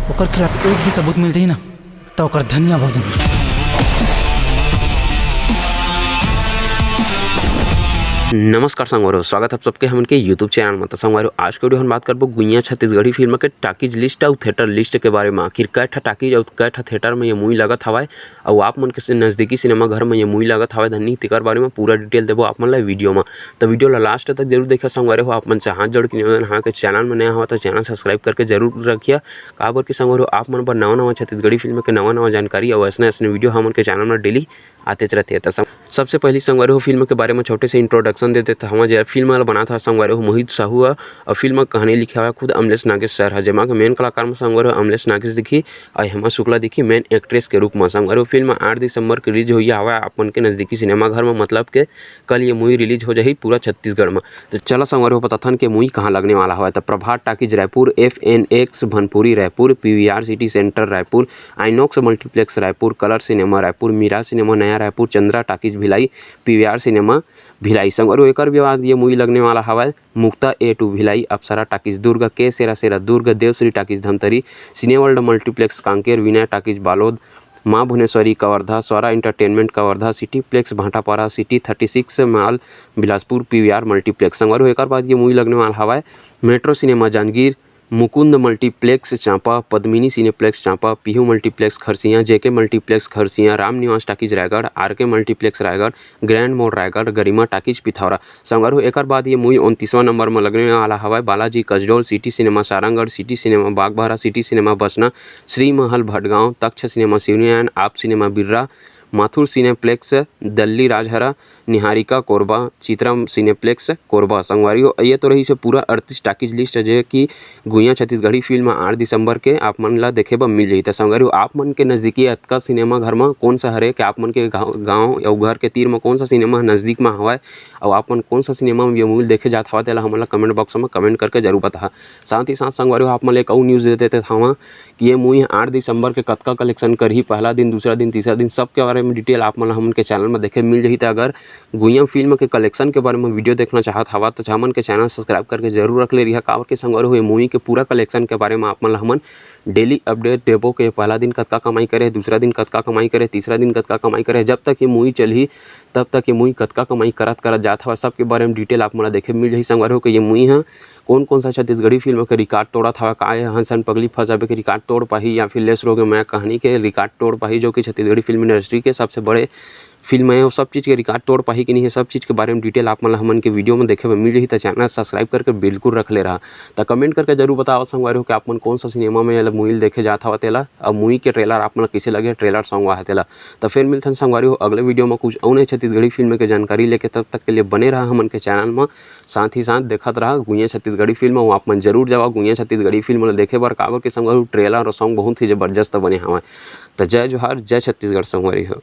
ओकर खिलाफ एक भी सबूत मिल जाई ना तो ओकर धनिया बहुत दूँ। नमस्कार संगवारो, स्वागत है आप सबके हमन के यूट्यूब चैनल में। तो संगवारो, आज के वीडियो हम बात करबो गुइया छत्तीसगढ़ी फिल्म के टाकीज लिस्ट और थिएटर लिस्ट के बारे में। आखिर कै ठा टाकीज और कै ठा थिएटर में ये मूवी लगत हवाय और आप मन के नजदीकी सिनेमा घर में ये मूवी लगत हवाय धनी तेकर बारे में पूरा डिटेल देबो आप मन ला वीडियो में। तो वीडियो ला लास्ट तक जरूर देखिए संगवारो। आप मन से हाथ जोड़ के निवेदन हाँ के चैनल में नया हो तो चैनल सब्सक्राइब करके जरूर रखिए। काबर की संगवारो, आप मन पर नवा छत्तीसगढ़ी फिल्म के नवा जानकारी और ऐसे वीडियो हमन के चैनल में डेली आते रहते हैं। तो सबसे पहले संगवारो फिल्म के बारे में छोटे से इंट्रोडक्शन देते थे। हम जो फिल्म वाला बना था संगवारो मोहित साहू है और फिल्म का कहानी लिखा हुआ खुद अमलेश नागेश सर है, जमा के मेन कलाकार में संगवारो अमलेश नागेश दिखी और हेमा शुक्ला दिखी मेन एक्ट्रेस के रूप में। संगवारो फिल्म 8 दिसंबर के रिलीज हुई हवा अपन के नजदीकी सिनेमा घर में, मतलब के कल ये मूवी रिलीज हो जाए पूरा छत्तीसगढ़ में। तो चला संगवारो पता था कि मूवी कहाँ लगने वाला हुआ। तो Prabhat talkies Raipur, FNX Bhanpuri Raipur, PVR city centre Raipur, INOX multiplex Raipur, colour cinema Raipur, Meera cinema नया Raipur, Chandra talkies Bhilai, PVR cinema Bhilai. संगवारो एक बाद ये मूवी लगने वाला हवा मुक्ता A2 भिलाई, अप्सरा टाकीज दुर्ग, के सेरा Durg, Devshree talkies Dhamtari, Cineworld multiplex Kanker, Vinay talkies Balod, Maa Bhuvaneshwari Kawardha, Swara entertainment Kawardha, cityplex Bhatapara, city 36 mall Bilaspur, PVR multiplex. संगवारो एक बाद ये मूवी लगने वाला हवा metro cinema Janjgir, Mukund multiplex Champa, Padmini cineplex Champa, Pihu multiplex Kharsia, JK multiplex Kharsia, Ram Niwas talkies Raigarh, RK multiplex Raigarh, grand मोड़ रायगढ़, गरिमा टाकीज पिथौरा। संगवारो एक बाद ये मूवी 29वां नंबर में लगने वाला हवा Balaji Kasdol, city cinema Sarangarh, city cinema Bagbahara, city cinema Basna, Shri Mahal Bhatgaon, Taksh cinema Sivniyan, आप cinema Birra, Mathur cineplex Delhi Rajhara, Niharika Korba, Chitram cineplex Korba. संगवारियों ये तो रही से पूरा 38 टाकीज लिस्ट है जो कि गुइया छत्तीसगढ़ी फिल्म 8 दिसंबर के आप मन ला देखे बर मिल जाही। तो संगवारियों आप मन के नज़दीकी अतका सिनेमा घर में कौन सा हरे कि आप मन के गाँव या घर के तीर में कौन सा सिनेमा नज़दीक में हवा और आप मन कौन सा सिनेमा में ये मूवी देखे जात हवा तेला हमन ला कमेंट बॉक्स में कमेंट करके जरूर बता। साथ ही साथ संगवारियों आप मन एक और न्यूज़ देते थे हवा कि ये मूवी 8 दिसंबर के कतका कलेक्शन करही, पहला दिन, दूसरा दिन, तीसरा दिन, सब के बारे में डिटेल आप मन हमन के चैनल में देखे मिल जाही। तो अगर गुइया फिल्म के कलेक्शन के बारे में वीडियो देखना चाहत हवा तो हमन के चैनल सब्सक्राइब करके जरूर रख ले रही है। काबर के संगवारो हुए मूवी के पूरा कलेक्शन के बारे में आप मन हमन डेली अपडेट देबो के पहला दिन कतका कमाई करे, दूसरा दिन कतका कमाई करे, तीसरा दिन कतका कमाई करे, जब तक ये मूवी चलही तब तक ये मूवी कतका कमाई करत जात हवा सब के बारे में डिटेल आप मन देखे मिल जाही। संगवारो के ये मूवी है कौन सा छत्तीसगढ़ी फिल्म के रिकॉर्ड तोड़ा था, का हंसन पगली फंसाबे के रिकॉर्ड तोड़ पाही या फिर लेस रोगे मैं कहानी के रिकॉर्ड तोड़ पाही, जो कि छत्तीसगढ़ी फिल्म इंडस्ट्री के सबसे बड़े फिल्म है, वो सब चीज़ के रिकॉर्ड तोड़ पाही कि नहीं है, सब चीज़ के बारे में डिटेल आप मन हमन के वीडियो में देखे मिल रही। तो चैनल सब्सक्राइब करके बिल्कुल रख ले रहा। तो कमेंट करके जरूर बताओ संगवारो कि आप मन कौन सा सिनेमा में मूवी देखे जाता हुआ तेला और मूवी के ट्रेलर आप मन कैसे लगे, ट्रेलर सॉन्ग हुआ है तेला। तो फिर मिलते हैं संगवारो अगले वीडियो में कुछ और छत्तीसगढ़ी फिल्म के जानकारी लेके, तब तक के लिए बने रहा हमन के चैनल में। साथ ही साथ देखत रहा गुइया छत्तीसगढ़ी फिल्म, वो आप मन जरूर जाओ गुइया छत्तीसगढ़ी फिल्म देखे बर। काबर के संगवारो ट्रेलर और सॉन्ग बहुत ही जबरदस्त बने हवा। तो जय जोहार, जय छत्तीसगढ़ संगवारी हो।